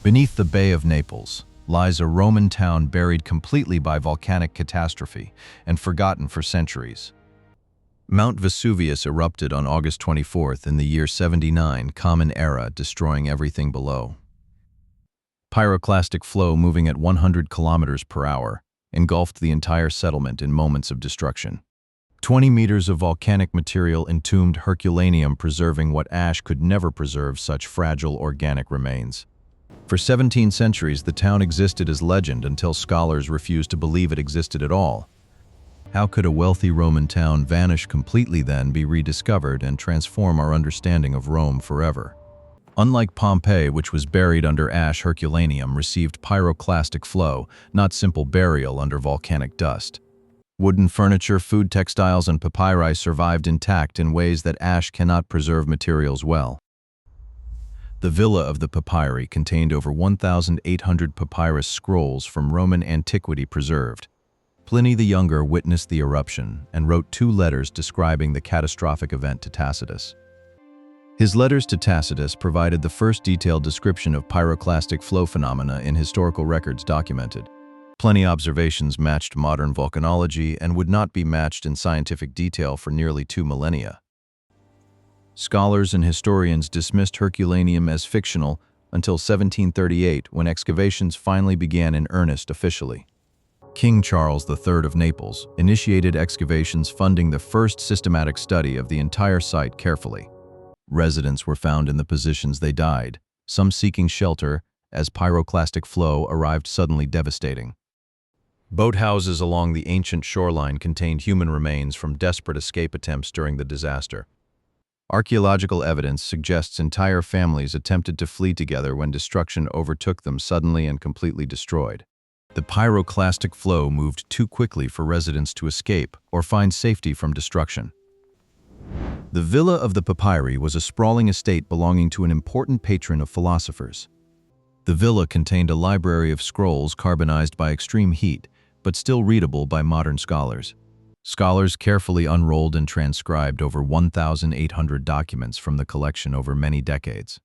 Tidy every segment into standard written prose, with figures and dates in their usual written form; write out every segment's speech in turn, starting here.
Beneath the Bay of Naples lies a Roman town buried completely by volcanic catastrophe and forgotten for centuries. Mount Vesuvius erupted on August 24th in the year 79 Common Era, destroying everything below. Pyroclastic flow moving at 100 kilometers per hour engulfed the entire settlement in moments of destruction. 20 meters of volcanic material entombed Herculaneum, preserving what ash could never preserve: such fragile organic remains. For 17 centuries, the town existed as legend until scholars refused to believe it existed at all. How could a wealthy Roman town vanish completely, then be rediscovered and transform our understanding of Rome forever? Unlike Pompeii, which was buried under ash, Herculaneum received pyroclastic flow, not simple burial under volcanic dust. Wooden furniture, food, textiles, and papyri survived intact in ways that ash cannot preserve materials well. The Villa of the Papyri contained over 1,800 papyrus scrolls from Roman antiquity preserved. Pliny the Younger witnessed the eruption and wrote 2 letters describing the catastrophic event to Tacitus. His letters to Tacitus provided the first detailed description of pyroclastic flow phenomena in historical records documented. Pliny observations matched modern volcanology and would not be matched in scientific detail for nearly 2 millennia. Scholars and historians dismissed Herculaneum as fictional until 1738, when excavations finally began in earnest officially. King Charles III of Naples initiated excavations, funding the first systematic study of the entire site carefully. Residents were found in the positions they died, some seeking shelter as pyroclastic flow arrived suddenly devastating. Boathouses along the ancient shoreline contained human remains from desperate escape attempts during the disaster. Archaeological evidence suggests entire families attempted to flee together when destruction overtook them, suddenly and completely destroyed. The pyroclastic flow moved too quickly for residents to escape or find safety from destruction. The Villa of the Papyri was a sprawling estate belonging to an important patron of philosophers. The villa contained a library of scrolls carbonized by extreme heat, but still readable by modern scholars. Scholars carefully unrolled and transcribed over 1,800 documents from the collection over many decades.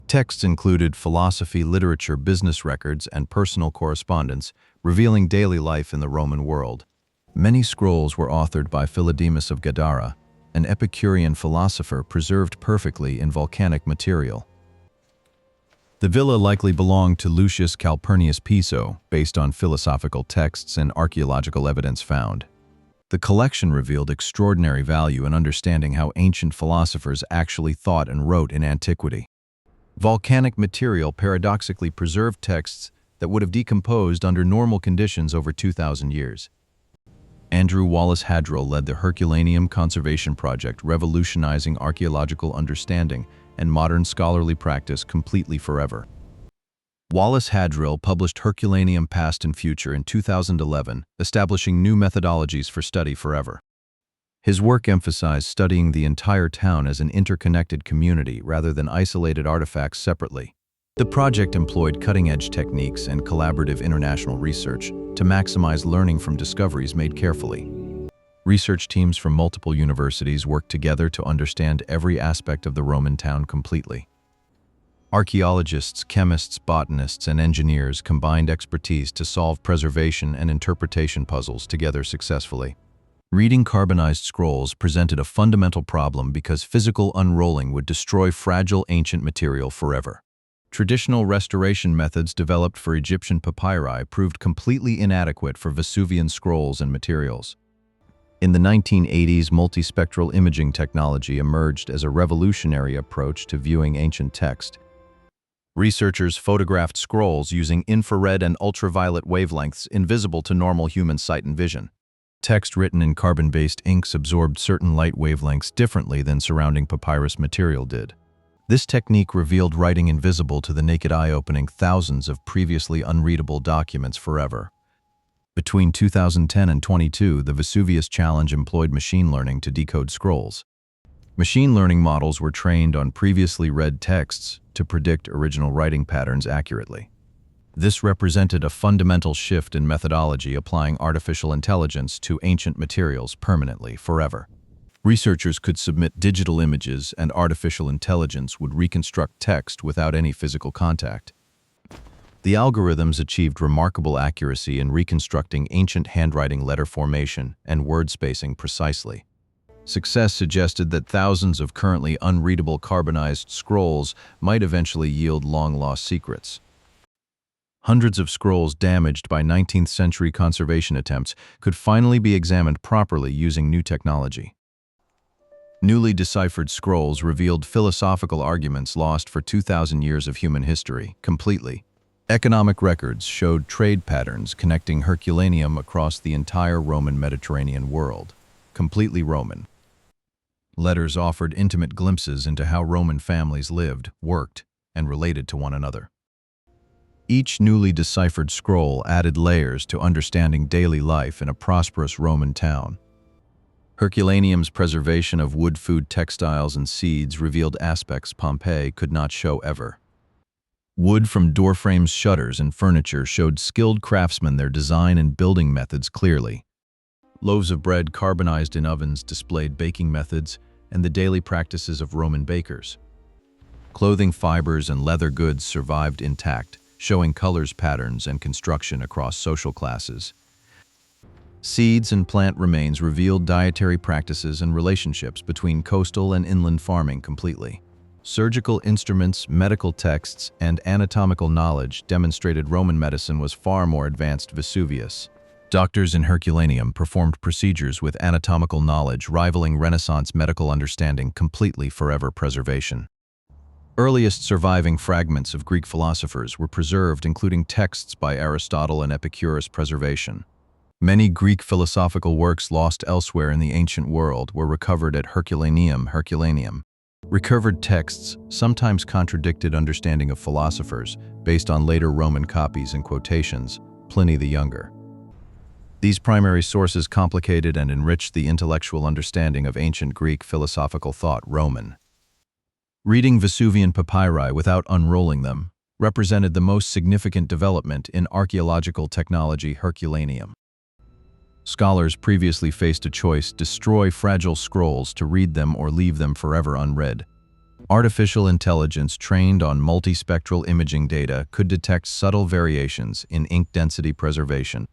Texts included philosophy, literature, business records, and personal correspondence, revealing daily life in the Roman world. Many scrolls were authored by Philodemus of Gadara, an Epicurean philosopher, preserved perfectly in volcanic material. The villa likely belonged to Lucius Calpurnius Piso, based on philosophical texts and archaeological evidence found. The collection revealed extraordinary value in understanding how ancient philosophers actually thought and wrote in antiquity. Volcanic material paradoxically preserved texts that would have decomposed under normal conditions over 2,000 years. Andrew Wallace Hadrill led the Herculaneum Conservation Project, revolutionizing archaeological understanding and modern scholarly practice completely forever. Wallace Hadrill published Herculaneum Past and Future in 2011, establishing new methodologies for study forever. His work emphasized studying the entire town as an interconnected community rather than isolated artifacts separately. The project employed cutting-edge techniques and collaborative international research to maximize learning from discoveries made carefully. Research teams from multiple universities worked together to understand every aspect of the Roman town completely. Archaeologists, chemists, botanists, and engineers combined expertise to solve preservation and interpretation puzzles together successfully. Reading carbonized scrolls presented a fundamental problem because physical unrolling would destroy fragile ancient material forever. Traditional restoration methods developed for Egyptian papyri proved completely inadequate for Vesuvian scrolls and materials. In the 1980s, multispectral imaging technology emerged as a revolutionary approach to viewing ancient text. Researchers photographed scrolls using infrared and ultraviolet wavelengths invisible to normal human sight and vision. Text written in carbon-based inks absorbed certain light wavelengths differently than surrounding papyrus material did. This technique revealed writing invisible to the naked eye, opening thousands of previously unreadable documents forever. Between 2010 and 2022, the Vesuvius Challenge employed machine learning to decode scrolls. Machine learning models were trained on previously read texts to predict original writing patterns accurately. This represented a fundamental shift in methodology, applying artificial intelligence to ancient materials permanently, forever. Researchers could submit digital images, and artificial intelligence would reconstruct text without any physical contact. The algorithms achieved remarkable accuracy in reconstructing ancient handwriting letter formation and word spacing precisely. Success suggested that thousands of currently unreadable carbonized scrolls might eventually yield long-lost secrets. Hundreds of scrolls damaged by 19th-century conservation attempts could finally be examined properly using new technology. Newly deciphered scrolls revealed philosophical arguments lost for 2,000 years of human history, completely. Economic records showed trade patterns connecting Herculaneum across the entire Roman Mediterranean world, completely Roman. Letters offered intimate glimpses into how Roman families lived, worked, and related to one another. Each newly deciphered scroll added layers to understanding daily life in a prosperous Roman town. Herculaneum's preservation of wood food textiles and seeds revealed aspects Pompeii could not show ever. Wood from doorframes, shutters, and furniture showed skilled craftsmen their design and building methods clearly. Loaves of bread carbonized in ovens displayed baking methods and the daily practices of Roman bakers. Clothing fibers and leather goods survived intact, showing colors, patterns, and construction across social classes. Seeds and plant remains revealed dietary practices and relationships between coastal and inland farming completely. Surgical instruments, medical texts, and anatomical knowledge demonstrated Roman medicine was far more advanced. Vesuvius. Doctors in Herculaneum performed procedures with anatomical knowledge rivaling Renaissance medical understanding, completely forever preservation. Earliest surviving fragments of Greek philosophers were preserved, including texts by Aristotle and Epicurus. Preservation. Many Greek philosophical works lost elsewhere in the ancient world were recovered at Herculaneum. Recovered texts sometimes contradicted understanding of philosophers based on later Roman copies and quotations, Pliny the Younger. These primary sources complicated and enriched the intellectual understanding of ancient Greek philosophical thought. Roman. Reading Vesuvian papyri without unrolling them represented the most significant development in archaeological technology. Herculaneum. Scholars previously faced a choice: destroy fragile scrolls to read them or leave them forever unread. Artificial intelligence trained on multispectral imaging data could detect subtle variations in ink density. Preservation.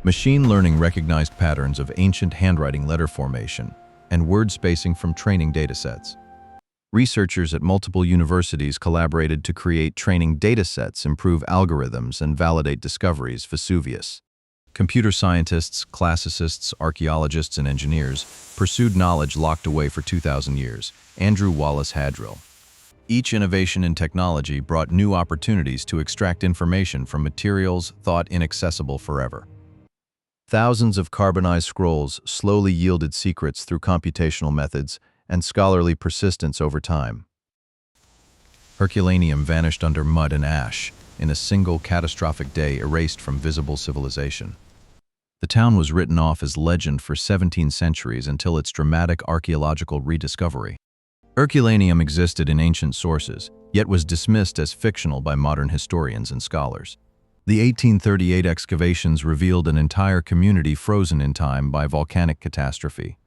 Machine learning recognized patterns of ancient handwriting letter formation and word spacing from training datasets. Researchers at multiple universities collaborated to create training datasets, improve algorithms, and validate discoveries. Vesuvius. Computer scientists, classicists, archaeologists, and engineers pursued knowledge locked away for 2,000 years. Andrew Wallace Hadrill. Each innovation in technology brought new opportunities to extract information from materials thought inaccessible forever. Thousands of carbonized scrolls slowly yielded secrets through computational methods and scholarly persistence over time. Herculaneum vanished under mud and ash in a single catastrophic day, erased from visible civilization. The town was written off as legend for 17 centuries until its dramatic archaeological rediscovery. Herculaneum existed in ancient sources, yet was dismissed as fictional by modern historians and scholars. The 1838 excavations revealed an entire community frozen in time by volcanic catastrophe.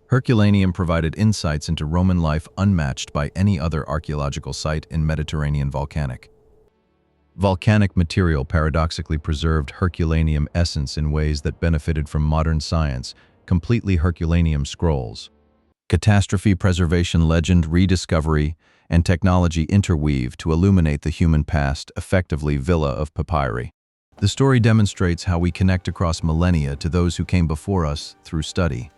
Herculaneum provided insights into Roman life unmatched by any other archaeological site in Mediterranean. Volcanic material paradoxically preserved Herculaneum essence in ways that benefited from modern science, completely Herculaneum scrolls. Catastrophe, preservation, legend, rediscovery, and technology interweave to illuminate the human past, effectively Villa of Papyri. The story demonstrates how we connect across millennia to those who came before us through study.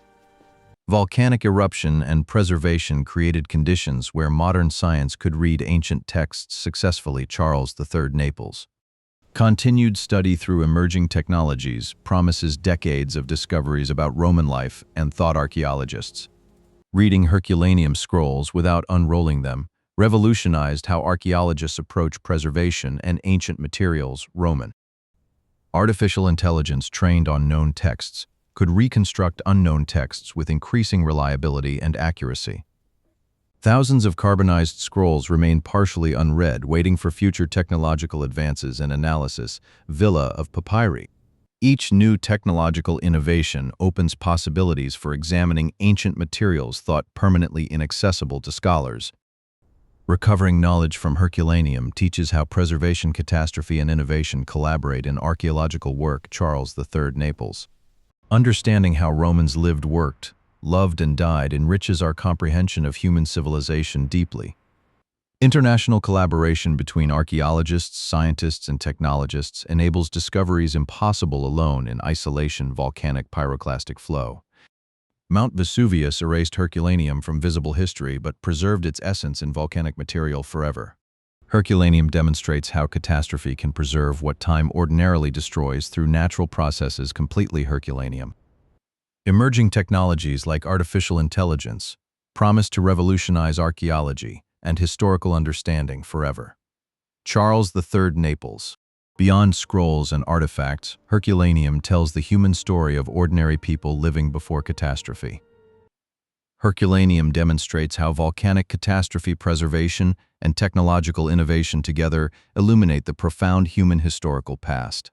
Volcanic eruption and preservation created conditions where modern science could read ancient texts successfully. Charles III. Naples. Continued study through emerging technologies promises decades of discoveries about Roman life and thought. Archaeologists. Reading Herculaneum scrolls without unrolling them revolutionized how archaeologists approach preservation and ancient materials. Roman. Artificial intelligence trained on known texts could reconstruct unknown texts with increasing reliability and accuracy. Thousands of carbonized scrolls remain partially unread, waiting for future technological advances and analysis. Villa of Papyri. Each new technological innovation opens possibilities for examining ancient materials thought permanently inaccessible to scholars. Recovering knowledge from Herculaneum teaches how preservation, catastrophe, and innovation collaborate in archaeological work. Charles III, Naples. Understanding how Romans lived, worked, loved, and died enriches our comprehension of human civilization deeply. International collaboration between archaeologists, scientists, and technologists enables discoveries impossible alone in isolation. Volcanic pyroclastic flow. Mount Vesuvius erased Herculaneum from visible history but preserved its essence in volcanic material forever. Herculaneum demonstrates how catastrophe can preserve what time ordinarily destroys through natural processes. Completely Herculaneum. Emerging technologies like artificial intelligence promise to revolutionize archaeology and historical understanding forever. Charles III, Naples. Beyond scrolls and artifacts, Herculaneum tells the human story of ordinary people living before catastrophe. Herculaneum demonstrates how volcanic catastrophe preservation and technological innovation together illuminate the profound human historical past.